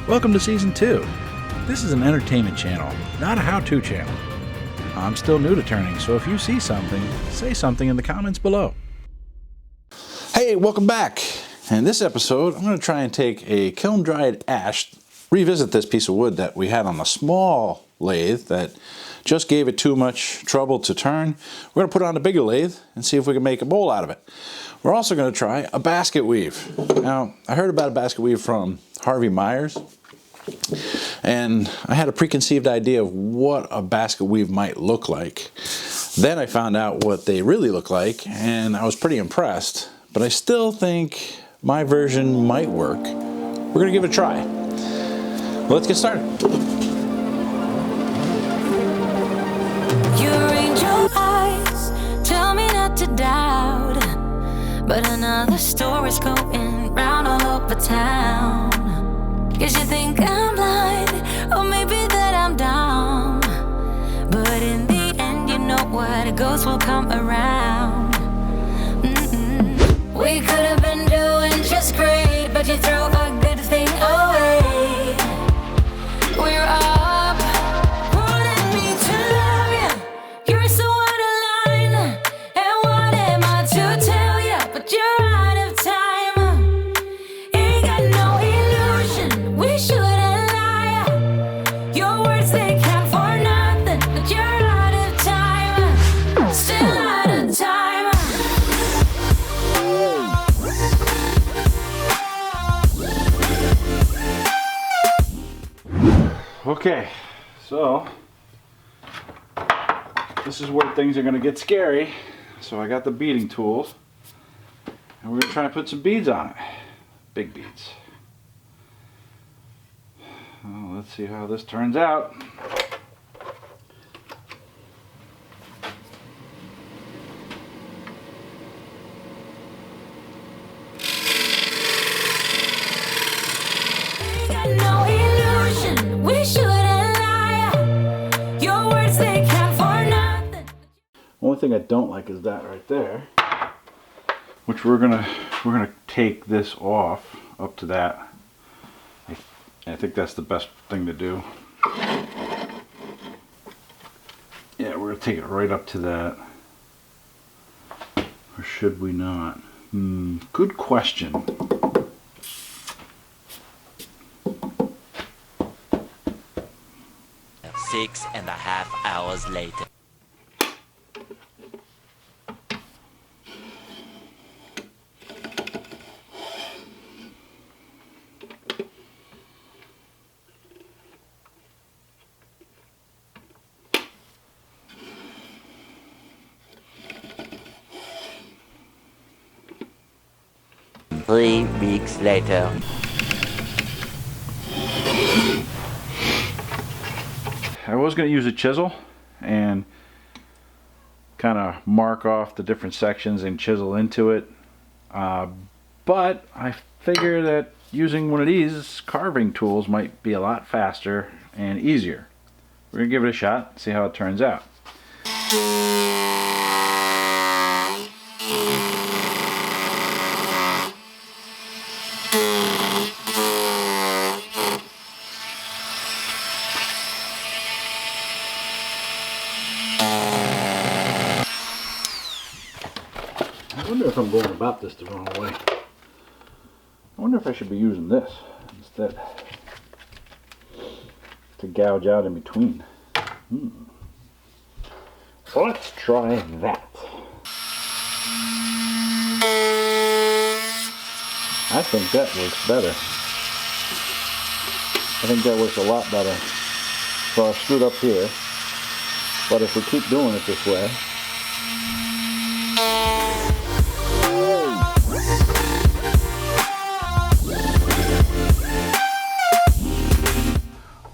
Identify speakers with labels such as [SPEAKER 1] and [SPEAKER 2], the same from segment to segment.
[SPEAKER 1] Welcome to Season 2. This is an entertainment channel, not a how-to channel. I'm still new to turning, so if you see something, say something in the comments below. Hey, welcome back. In this episode, I'm going to try and take a kiln-dried ash, revisit this piece of wood that we had on a small lathe that just gave it too much trouble to turn. We're going to put it on a bigger lathe and see if we can make a bowl out of it. We're also going to try a basket weave. Now, I heard about a basket weave from Harvey Myers, and I had a preconceived idea of what a basket weave might look like. Then I found out what they really look like, and I was pretty impressed, but I still think my version might work. We're going to give it a try. Let's get started.
[SPEAKER 2] You range your eyes, tell me not to doubt, but another story's going round all over town. Guess you think I'm blind, or maybe that I'm dumb, but in the end you know what goes will come around. We could have been doing just great, but you threw a good thing away. We're up, wanting me to love you. You're so out of line, and what am I to tell you? But you're out of time. Ain't got no illusion, we shouldn't lie. Your words, they count for nothing, but you're out of time. Still out of time.
[SPEAKER 1] Okay, so this is where things are going to get scary. So I got the beading tools, and we're going to try and put some beads on it. Big beads. Well, let's see how this turns out.
[SPEAKER 2] Ain't got no illusion, we shouldn't lie. Your words, they count for nothing.
[SPEAKER 1] Only thing I don't like is that right there, which we're gonna take this off up to that. I think that's the best thing to do. Yeah, we're gonna take it right up to that. Or should we not? Good question.
[SPEAKER 3] Six and a half hours later. Three weeks later.
[SPEAKER 1] I was going to use a chisel and kind of mark off the different sections and chisel into it, but I figure that using one of these carving tools might be a lot faster and easier. We're going to give it a shot, see how it turns out. I wonder if I'm going about this the wrong way. I wonder if I should be using this instead to gouge out in between. So let's try that. I think that works better. I think that works a lot better. So I screwed up here, but if we keep doing it this way,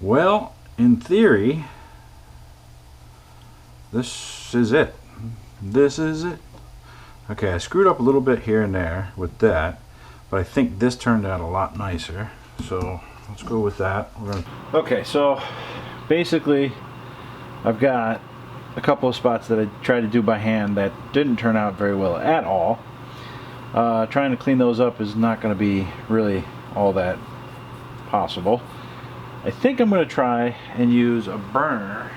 [SPEAKER 1] well, in theory, this is it. This is it. Okay, I screwed up a little bit here and there with that, but I think this turned out a lot nicer. So let's go with that. Okay, so basically I've got a couple of spots that I tried to do by hand that didn't turn out very well at all. Trying to clean those up is not going to be really all that possible. I think I'm going to try and use a burner.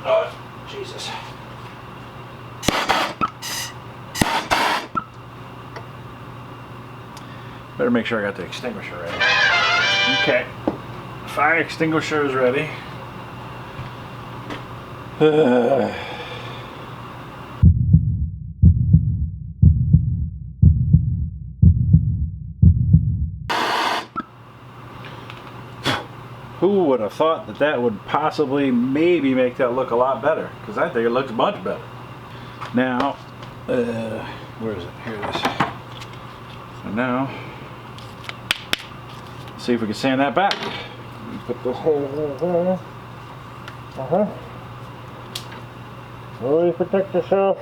[SPEAKER 1] Oh, Jesus. Better make sure I got the extinguisher ready. Okay, fire extinguisher is ready. Who would have thought that that would possibly maybe make that look a lot better? Because I think it looks much better. Now, where is it? Here it is. So now, see if we can sand that back. Put the hole. Always protect yourself.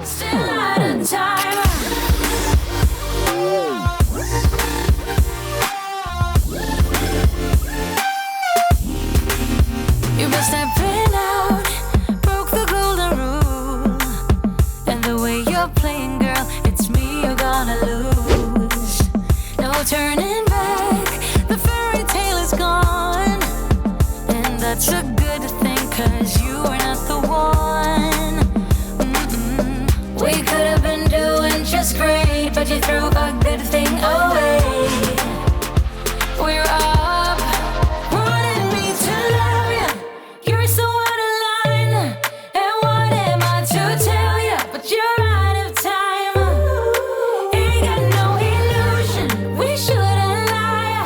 [SPEAKER 2] Still out of time. You must have been out, broke the golden rule. And the way you're playing, girl, it's me you're gonna lose. No turning back, the fairy tale is gone. And that's a good thing, 'cause you are not the one. We could have been doing just great, but you threw a good thing away. We're up, wanting me to love you. You're so out of line, and what am I to tell you? But you're out of time. Ain't got no illusion, we shouldn't lie.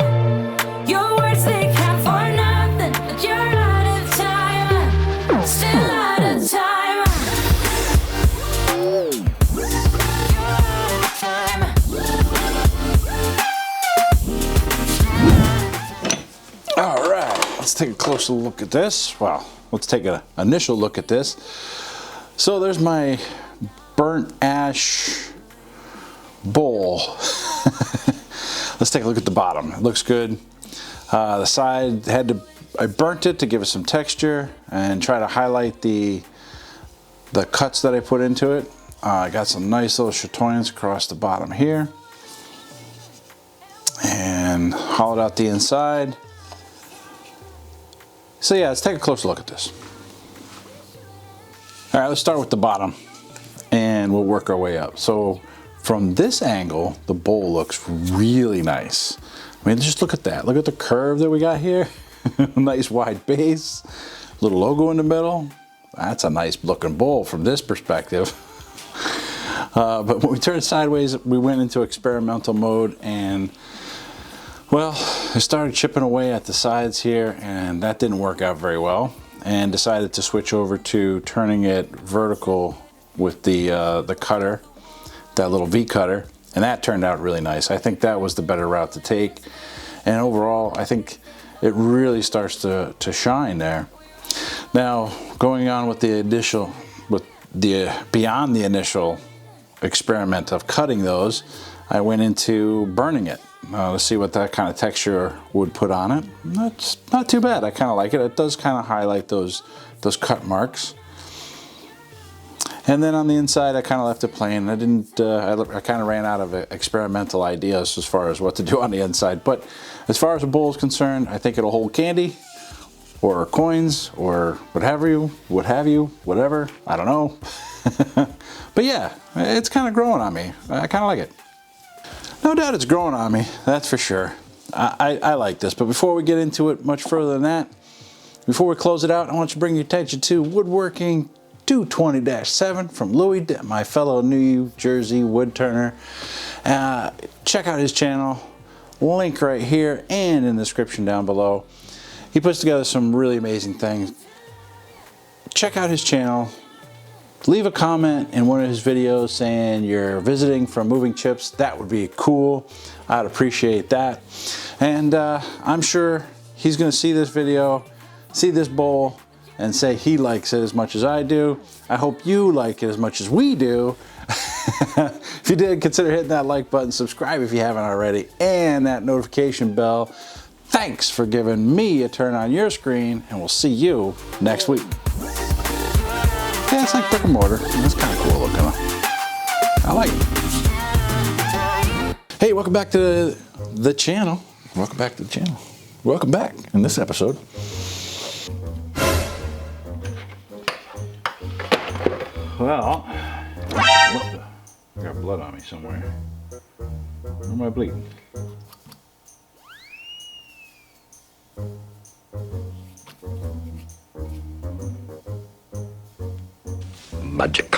[SPEAKER 2] Your words, they count for nothing, but you're out of time. Still out of time. You're out of time.
[SPEAKER 1] All right, let's take a closer look at this. Well, let's take an initial look at this. So there's my burnt ash bowl. Let's take a look at the bottom. It looks good. The side I burnt it to give it some texture and try to highlight the cuts that I put into it. I got some nice little chatoyance across the bottom here. And hollowed out the inside. So yeah, let's take a closer look at this. All right, let's start with the bottom and we'll work our way up. So from this angle, the bowl looks really nice. I mean, just look at that. Look at the curve that we got here. Nice wide base, little logo in the middle. That's a nice looking bowl from this perspective. But when we turned sideways, we went into experimental mode and well, I started chipping away at the sides here and that didn't work out very well, and decided to switch over to turning it vertical with the cutter, that little V cutter, and that turned out really nice. I think that was the better route to take, and overall I think it really starts to shine there. Now going on with beyond the initial experiment of cutting those, I went into burning it. To see what that kind of texture would put on it. That's not too bad. I kind of like it. It does kind of highlight those cut marks. And then on the inside, I kind of left it plain. I didn't. I kind of ran out of experimental ideas as far as what to do on the inside. But as far as the bowl is concerned, I think it'll hold candy, or coins, or what have you, whatever. I don't know. But yeah, it's kind of growing on me. I kind of like it. No doubt it's growing on me, that's for sure. I like this, but before we get into it much further than that, before we close it out, I want you to bring your attention to Woodworking 220-7 from Louis, my fellow New Jersey woodturner. Check out his channel, link right here and in the description down below. He puts together some really amazing things. Check out his channel. Leave a comment in one of his videos saying you're visiting from Moving Chips. That would be cool. I'd appreciate that. And I'm sure he's going to see this video, see this bowl, and say he likes it as much as I do. I hope you like it as much as we do. If you did, consider hitting that like button, subscribe if you haven't already, and that notification bell. Thanks for giving me a turn on your screen, and we'll see you next week. Yeah, it's like brick and mortar. That's kind of cool looking. I like it. Hey, welcome back to the channel. Welcome back to the channel. Welcome back in this episode. Well, I got blood on me somewhere. Where am I bleeding?
[SPEAKER 4] Magic.